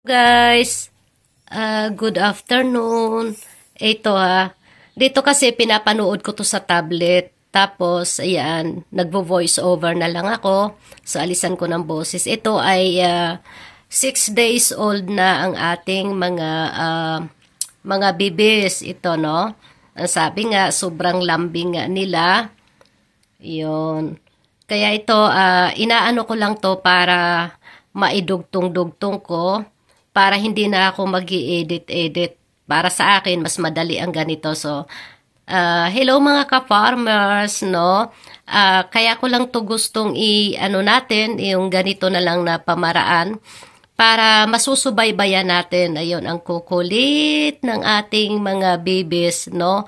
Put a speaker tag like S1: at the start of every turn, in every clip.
S1: Guys, good afternoon. Ito dito kasi pinapanood ko to sa tablet. Tapos, ayan, nagvo-voice over na lang ako. So, alisan ko ng boses. Ito ay 6 days old na ang ating mga bibis. Ito, no? Ang sabi nga, sobrang lambing nga nila. Yun. Kaya ito, inaano ko lang to para maidugtong-dugtong ko para hindi na ako mag-i-edit-edit. Para sa akin, mas madali ang ganito. So, hello mga ka-farmers, no? Kaya ko lang to gustong i-ano natin, yung ganito na lang na pamaraan para masusubaybayan natin. Ayun, ang kukulit ng ating mga babies, no?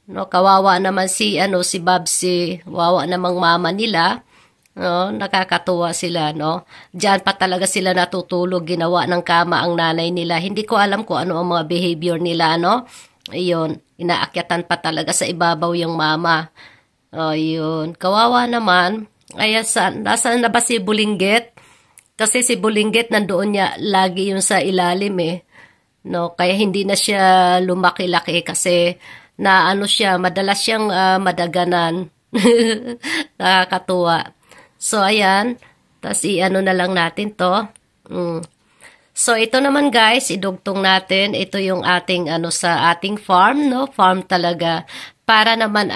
S1: No, kawawa naman si Babsi, wawa namang mama nila. No, nakakatuwa sila, no. Diyan pa talaga sila natutulog, ginawa ng kama ang nanay nila. Hindi ko alam kung ano ang mga behavior nila, no. Ayun, inaakyatan pa talaga sa ibabaw yung mama. Ayun, kawawa naman. Ay, nasaan na ba si Bulinggit? Kasi si Bulinggit nandoon niya lagi yung sa ilalim no, kaya hindi na siya lumaki-laki kasi na ano siya, madalas siyang madaganan. Nakakatuwa. So, ayan. Tapos, i-ano na lang natin to. So, ito naman guys, idugtong natin. Ito yung ating, sa ating farm, no? Farm talaga. Para naman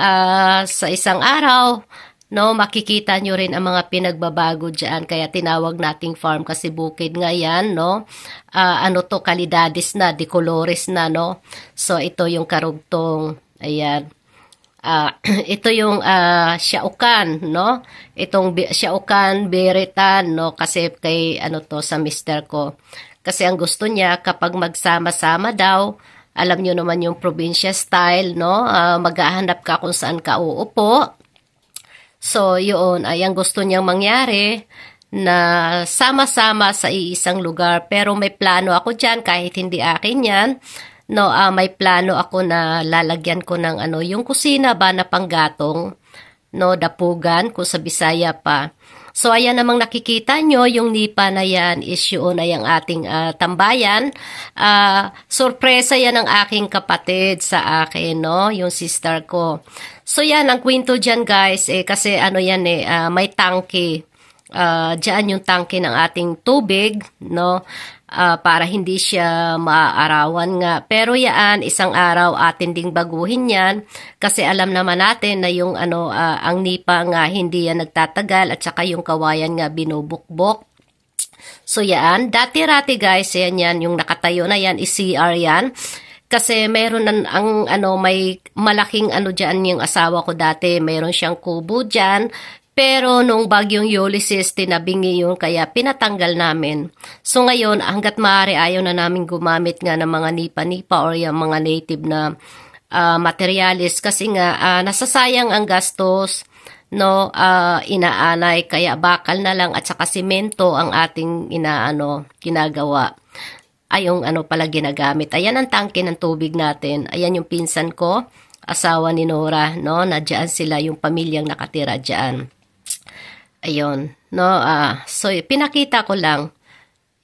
S1: sa isang araw, no, makikita nyo rin ang mga pinagbabago dyan. Kaya tinawag nating farm kasi bukid nga yan, no? Kalidades na, de colores na, no? So, ito yung karugtong. Ayan. Ito yung Xiaocan, no? Itong Xiaocan Beretan, no? Kasi kay sa mister ko. Kasi ang gusto niya kapag magsama-sama daw, alam niyo naman yung probinsya style, no? Maghahanap ka kung saan ka uupo. So, yun, ay ang gusto niyang mangyari na sama-sama sa iisang lugar. Pero may plano ako dyan kahit hindi akin yan. No, may plano ako na lalagyan ko ng yung kusina ba na panggatong, no, dapugan kung sa Bisaya pa. So, ayan namang nakikita nyo, yung nipa na yan is yun ay ang ating tambayan. Sorpresa yan ng aking kapatid sa akin, no, yung sister ko. So, yan, ang kwento dyan guys, kasi yan may tangke. Diyan yung tangke ng ating tubig, no, para hindi siya maaarawan nga. Pero yan, isang araw atin ding baguhin yan kasi alam naman natin na yung ang nipa nga hindi yan nagtatagal at saka yung kawayan nga binubukbok. So yan, dati-rati guys, yan yung nakatayo na yan, CR yan. Kasi meron may malaking dyan yung asawa ko dati, meron siyang kubo dyan. Pero nung bagyong Ulysses, tinabingi yun, kaya pinatanggal namin. So ngayon, hanggat maaari ayaw na namin gumamit nga ng mga nipa-nipa or yung mga native na materialis. Kasi nga, nasasayang ang gastos, no, inaanay, kaya bakal na lang at saka simento ang ating ginagawa. Ay, yung pala ginagamit. Ayan ang tangke ng tubig natin. Ayan yung pinsan ko, asawa ni Nora, no, na dyan sila, yung pamilyang nakatira dyan. Ayun, no, so pinakita ko lang,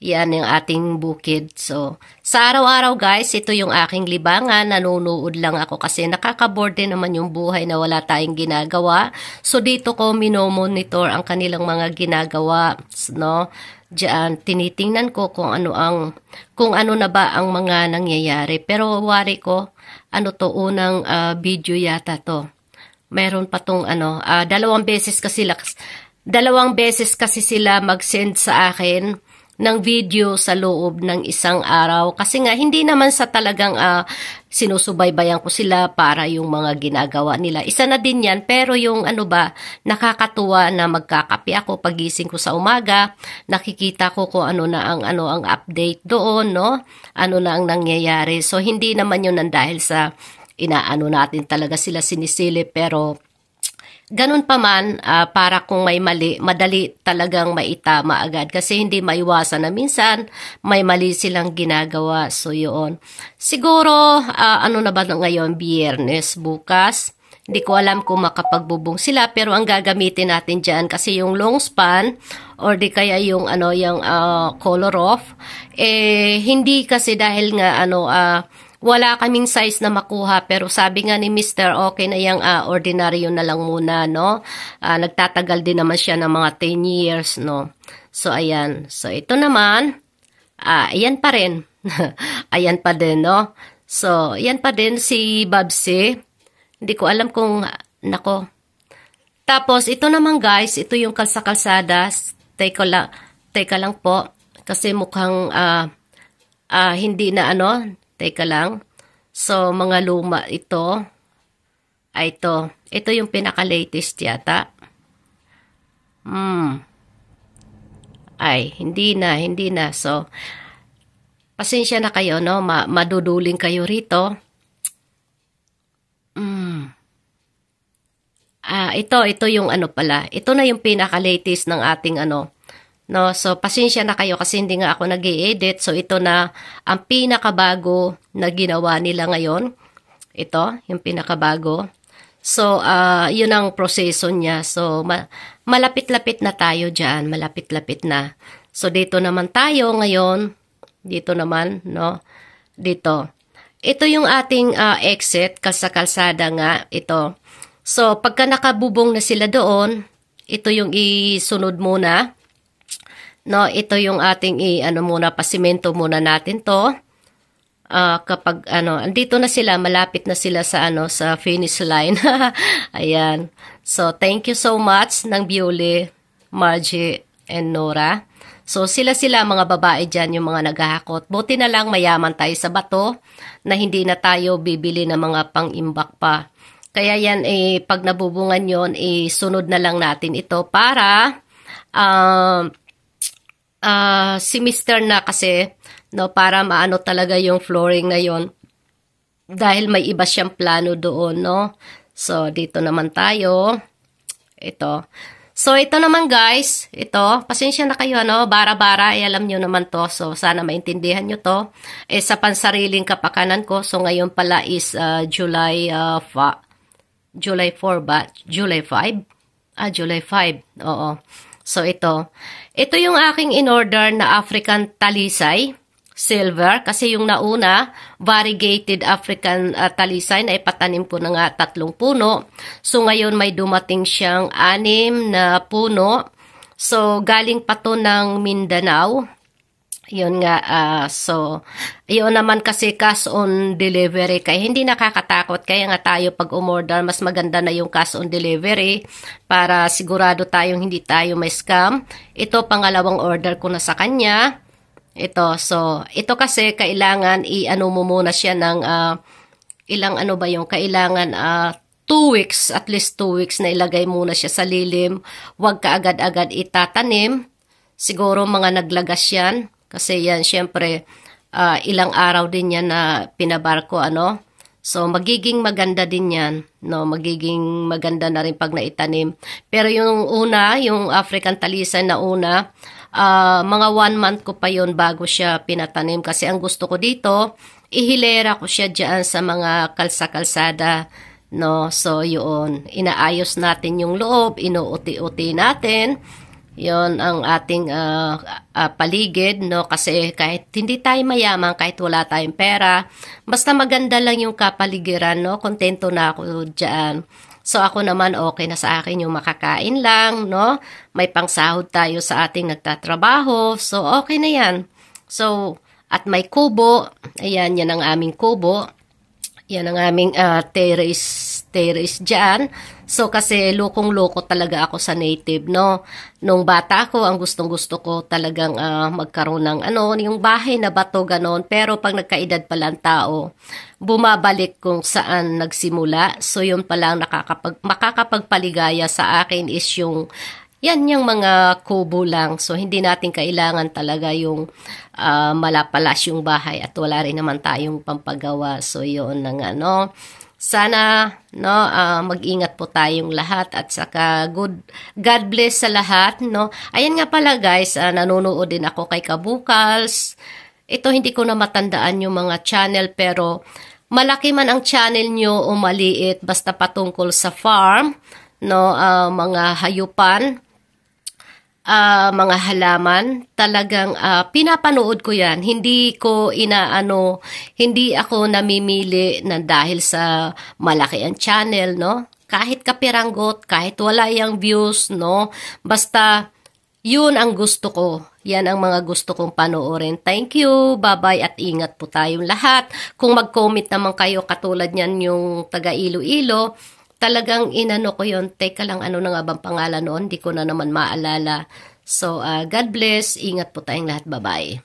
S1: yan yung ating bukid. So, sa araw-araw guys, ito yung aking libangan, nanonood lang ako kasi nakaka-bored din naman yung buhay na wala tayong ginagawa. So, dito ko minomonitor ang kanilang mga ginagawa, no. Diyan, tinitingnan ko kung ano na ba ang mga nangyayari. Pero wari ko, unang video yata to. Meron pa tong dalawang beses kasi sila mag-send sa akin ng video sa loob ng isang araw. Kasi nga, hindi naman sa talagang sinusubaybayan ko sila para yung mga ginagawa nila. Isa na din yan, pero yung nakakatuwa na magkakape ako pagising ko sa umaga, nakikita ko kung ano ang update doon, no? Ano na ang nangyayari. So, hindi naman yun dahil sa natin talaga sila sinisilip, pero ganun pa man, para kung may mali, madali talagang maitama agad. Kasi hindi maiwasan na minsan may mali silang ginagawa. So, yun. Siguro, na ba ngayon? Biyernes, bukas. Hindi ko alam kung makapagbubong sila, pero ang gagamitin natin dyan kasi yung long span or di kaya yung yung color off, hindi kasi dahil nga wala kaming size na makuha, pero sabi nga ni Mr. okay na yung ordinaryo na lang muna, no? Nagtatagal din naman siya ng mga 10 years, no? So, ayan. So, ito naman, ayan pa rin. Ayan pa din, no? So, ayan pa din si Babsi. Hindi ko alam kung, nako. Tapos, ito naman guys, ito yung kalsa-kalsada. Teka lang po. Kasi mukhang, hindi na teka lang. So, mga luma ito. Ito. Ito yung pinaka-latest yata. Ay, hindi na. So, pasensya na kayo, no? Maduduling kayo rito. Ito yung pala. Ito na yung pinaka-latest ng ating no? So, pasensya na kayo kasi hindi nga ako nag-i-edit. So, ito na ang pinakabago na ginawa nila ngayon. Ito, yung pinakabago. So, yun ang proseso niya. So, malapit-lapit na tayo dyan. Malapit-lapit na. So, dito naman tayo ngayon. Dito naman, no? Dito. Ito yung ating exit, kalsa-kalsada nga. Ito. So, pagka nakabubong na sila doon, ito yung isunod muna. No, ito yung ating muna, pasimento muna natin to. Kapag andito na sila, malapit na sila sa sa finish line. Ayan. So, thank you so much ng Bioli, Margie, and Nora. So, sila mga babae dyan, yung mga naghahakot. Buti na lang mayaman tayo sa bato na hindi na tayo bibili ng mga pang-imbak pa. Kaya yan, pag nabubungan yon, sunod na lang natin ito para si Mr. na kasi, no, para maano talaga yung flooring na yon dahil may iba siyang plano doon, no. So, dito naman tayo. Ito. So, ito naman guys, ito, pasensya na kayo, bara-bara, alam nyo naman to. So, sana maintindihan nyo to. Sa pansariling kapakanan ko, so ngayon pala is July 4 ba? July 5? July 5, oo. So, ito yung aking in-order na African talisay, silver, kasi yung nauna, variegated African talisay na ipatanim ko na nga 3 puno. So, ngayon may dumating siyang 6 na puno. So, galing pa to ng Mindanao. Yun nga, so, yun naman kasi cash on delivery. Kaya hindi nakakatakot. Kaya nga tayo pag umorder, mas maganda na yung cash on delivery para sigurado tayong hindi tayo may scam. Ito, pangalawang order ko na sa kanya. Ito, so, ito kasi kailangan mo muna siya ng ilang kailangan 2 weeks, at least 2 weeks na ilagay muna siya sa lilim. Huwag ka agad-agad itatanim. Siguro mga naglagas yan. Kasi yan, syempre, ilang araw din yan na pinabarko, So, magiging maganda din yan, no? Magiging maganda na rin pag naitanim. Pero yung una, yung African talisay na una, mga 1 month ko pa yon bago siya pinatanim. Kasi ang gusto ko dito, ihilera ko siya dyan sa mga kalsa-kalsada, no? So, yun, inaayos natin yung loob, inuuti-uti natin. Yon ang ating paligid, no? Kasi kahit hindi tayo mayaman, kahit wala tayong pera, basta maganda lang yung kapaligiran, no? Kontento na ako dyan. So, ako naman okay na sa akin yung makakain lang, no? May pangsahod tayo sa ating nagtatrabaho. So, okay na yan. So, at may kubo. Ayan, yan ang aming kubo. Yan ang aming terrace dyan. So, kasi lukong-loko talaga ako sa native, no? Nung bata ko, ang gustong-gusto ko talagang magkaroon ng yung bahay na bato, ganon. Pero pag nagkaedad pala ang tao, bumabalik kung saan nagsimula. So, yun palang makakapagpaligaya sa akin is yung mga kubo lang. So, hindi natin kailangan talaga yung malapalas yung bahay at wala rin naman tayong pampagawa. So, yun na nga, no? Sana, no, mag-ingat po tayong lahat at saka God bless sa lahat, no? Ayan nga pala guys, nanonood din ako kay Kabukals. Ito hindi ko na matandaan yung mga channel pero malaki man ang channel nyo o maliit, basta patungkol sa farm, no, mga hayupan, mga halaman, talagang pinapanood ko yan. Hindi ko hindi ako namimili na dahil sa malaki ang channel, no? Kahit kapiranggot, kahit wala yung views, no? Basta yun ang gusto ko. Yan ang mga gusto kong panoorin. Thank you. Bye-bye at ingat po tayong lahat. Kung mag-comment naman kayo katulad niyan yung taga Iloilo, talagang inano ko yun. Teka lang, ano na nga bang pangalan noon? Hindi ko na naman maalala. So, God bless. Ingat po tayong lahat. Bye-bye.